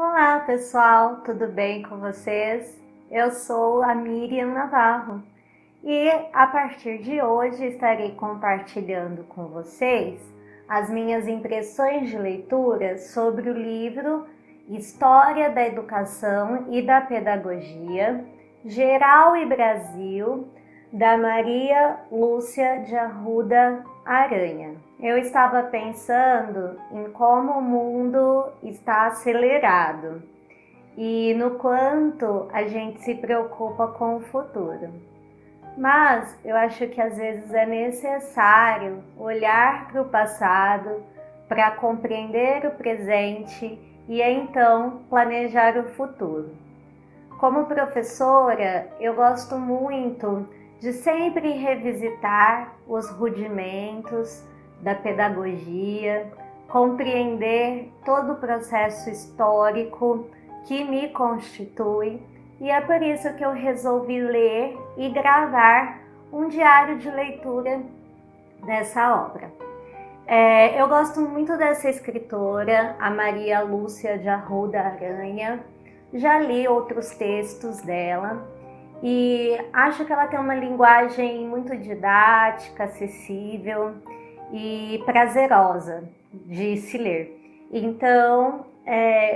Olá pessoal, tudo bem com vocês? Eu sou a Miriam Navarro e a partir de hoje estarei compartilhando com vocês as minhas impressões de leitura sobre o livro História da Educação e da Pedagogia, Geral e Brasil, da Maria Lúcia de Arruda Aranha. Eu estava pensando em como o mundo está acelerado e no quanto a gente se preocupa com o futuro. Mas eu acho que às vezes é necessário olhar para o passado para compreender o presente e então planejar o futuro. Como professora, eu gosto muito de sempre revisitar os rudimentos da pedagogia, compreender todo o processo histórico que me constitui, e é por isso que eu resolvi ler e gravar um diário de leitura dessa obra. Eu gosto muito dessa escritora, a Maria Lúcia de Arruda Aranha. Já li outros textos dela e acho que ela tem uma linguagem muito didática, acessível e prazerosa de se ler. Então,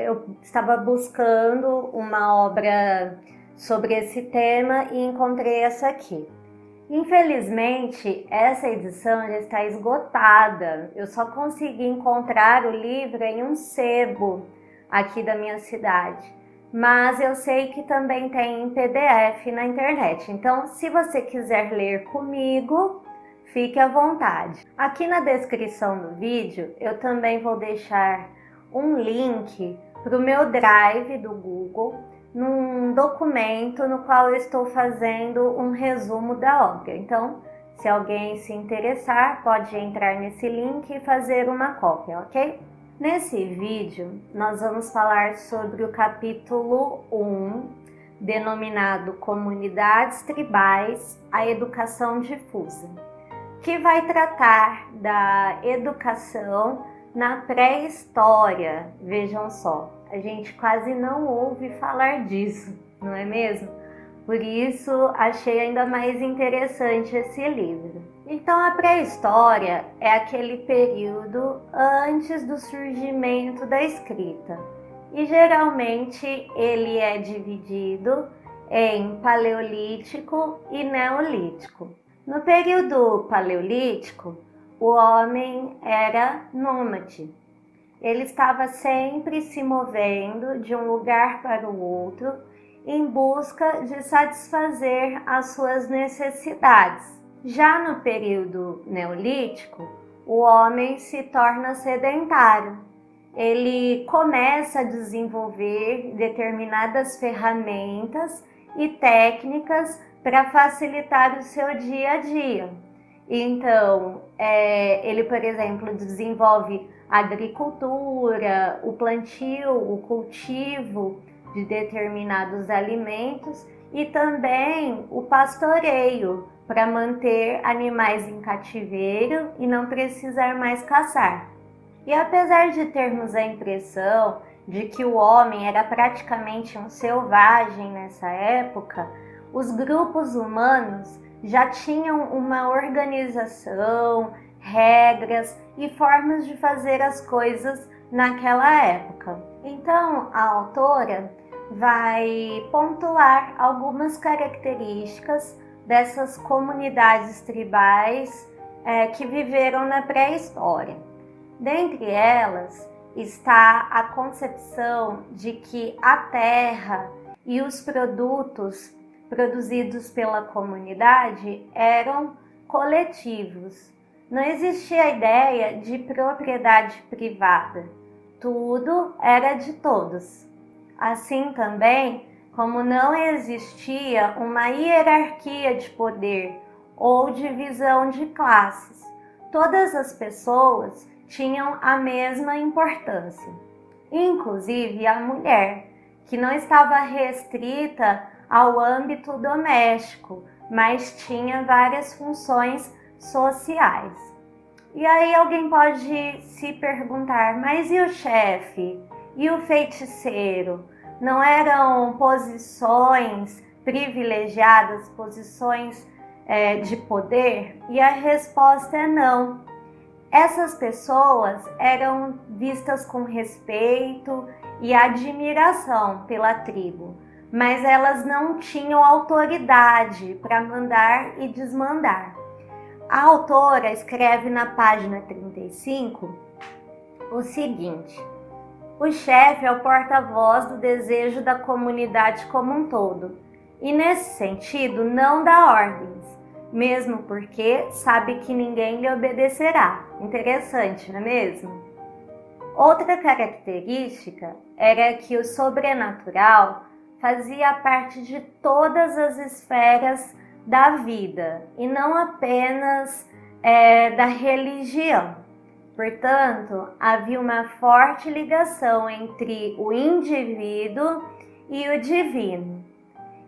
eu estava buscando uma obra sobre esse tema e encontrei essa aqui. Infelizmente, essa edição já está esgotada. Eu só consegui encontrar o livro em um sebo aqui da minha cidade. Mas eu sei que também tem em PDF na internet. Então, se você quiser ler comigo, fique à vontade. Aqui na descrição do vídeo, eu também vou deixar um link para o meu Drive do Google, num documento no qual eu estou fazendo um resumo da obra. Então, se alguém se interessar, pode entrar nesse link e fazer uma cópia, ok? Nesse vídeo, nós vamos falar sobre o capítulo 1, denominado Comunidades Tribais, a Educação Difusa, que vai tratar da educação na pré-história. Vejam só, a gente quase não ouve falar disso, não é mesmo? Por isso, achei ainda mais interessante esse livro. Então, a pré-história é aquele período antes do surgimento da escrita. E geralmente ele é dividido em paleolítico e neolítico. No período paleolítico, o homem era nômade. Ele estava sempre se movendo de um lugar para o outro em busca de satisfazer as suas necessidades. Já no período neolítico, o homem se torna sedentário. Ele começa a desenvolver determinadas ferramentas e técnicas para facilitar o seu dia a dia. Então, ele, por exemplo, desenvolve a agricultura, o plantio, o cultivo de determinados alimentos e também o pastoreio para manter animais em cativeiro e não precisar mais caçar. E apesar de termos a impressão de que o homem era praticamente um selvagem nessa época, os grupos humanos já tinham uma organização, regras e formas de fazer as coisas naquela época. Então, a autora vai pontuar algumas características dessas comunidades tribais que viveram na pré-história. Dentre elas está a concepção de que a terra e os produtos produzidos pela comunidade eram coletivos. Não existia a ideia de propriedade privada. Tudo era de todos. Assim também, como não existia uma hierarquia de poder ou divisão de classes, todas as pessoas tinham a mesma importância, inclusive a mulher, que não estava restrita ao âmbito doméstico, mas tinha várias funções sociais. E aí alguém pode se perguntar, mas e o chefe? e o feiticeiro não eram posições privilegiadas, posições de poder? E a resposta é não. Essas pessoas eram vistas com respeito e admiração pela tribo, mas elas não tinham autoridade para mandar e desmandar. A autora escreve na página 35 o seguinte: o chefe é o porta-voz do desejo da comunidade como um todo, e nesse sentido não dá ordens, mesmo porque sabe que ninguém lhe obedecerá. Interessante, não é mesmo? Outra característica era que o sobrenatural fazia parte de todas as esferas da vida e não apenas da religião. Portanto, havia uma forte ligação entre o indivíduo e o divino.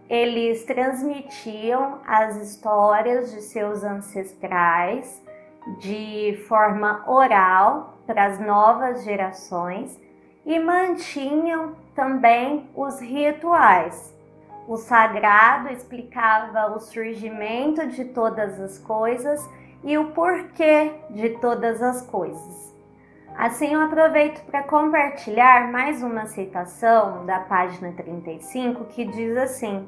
Eles transmitiam as histórias de seus ancestrais de forma oral para as novas gerações e mantinham também os rituais. O sagrado explicava o surgimento de todas as coisas e o porquê de todas as coisas. Assim, eu aproveito para compartilhar mais uma citação da página 35 que diz assim: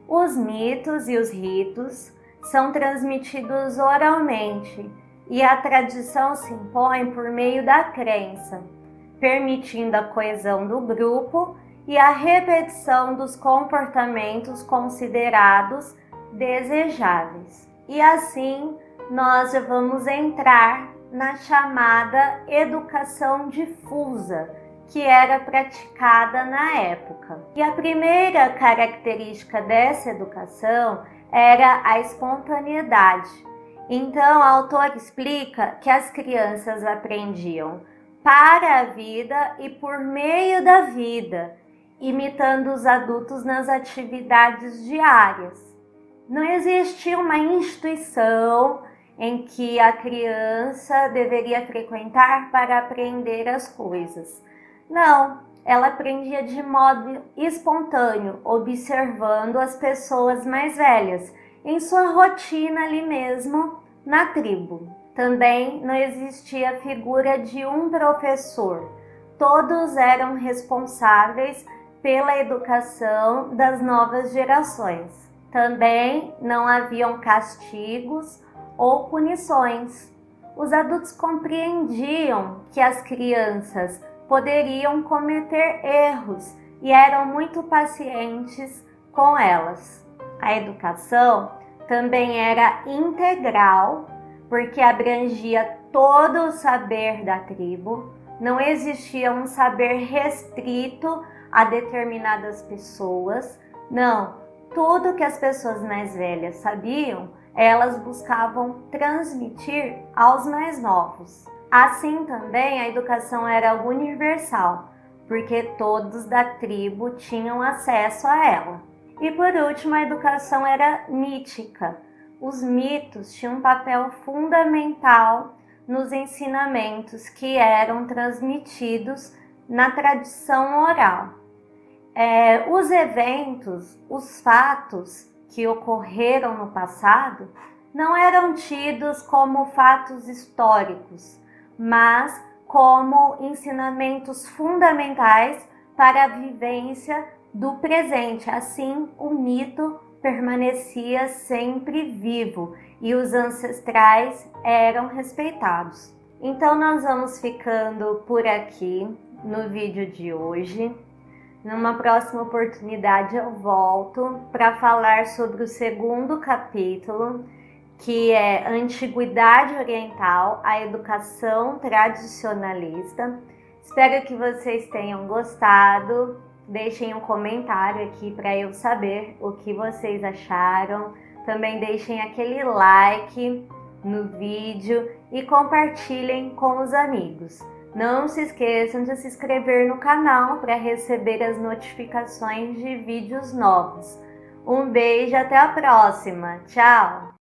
os mitos e os ritos são transmitidos oralmente e a tradição se impõe por meio da crença, permitindo a coesão do grupo e a repetição dos comportamentos considerados desejáveis. E assim nós já vamos entrar na chamada educação difusa, que era praticada na época. E a primeira característica dessa educação era a espontaneidade. Então, a autora explica que as crianças aprendiam para a vida e por meio da vida, imitando os adultos nas atividades diárias. Não existia uma instituição em que a criança deveria frequentar para aprender as coisas. Não, ela aprendia de modo espontâneo, observando as pessoas mais velhas, em sua rotina ali mesmo, na tribo. Também não existia a figura de um professor. Todos eram responsáveis pela educação das novas gerações. Também não haviam castigos ou punições. Os adultos compreendiam que as crianças poderiam cometer erros e eram muito pacientes com elas. A educação também era integral, porque abrangia todo o saber da tribo. Não existia um saber restrito a determinadas pessoas. Não, tudo que as pessoas mais velhas sabiam, elas buscavam transmitir aos mais novos. Assim também a educação era universal, porque todos da tribo tinham acesso a ela. E por último, a educação era mítica. Os mitos tinham um papel fundamental nos ensinamentos que eram transmitidos na tradição oral. Os eventos, os fatos que ocorreram no passado não eram tidos como fatos históricos, mas como ensinamentos fundamentais para a vivência do presente. Assim, o mito permanecia sempre vivo e os ancestrais eram respeitados. Então, nós vamos ficando por aqui no vídeo de hoje. Numa próxima oportunidade eu volto para falar sobre o segundo capítulo, que é Antiguidade Oriental, a Educação Tradicionalista. Espero que vocês tenham gostado. Deixem um comentário aqui para eu saber o que vocês acharam. Também deixem aquele like no vídeo e compartilhem com os amigos. Não se esqueçam de se inscrever no canal para receber as notificações de vídeos novos. Um beijo, até a próxima. Tchau!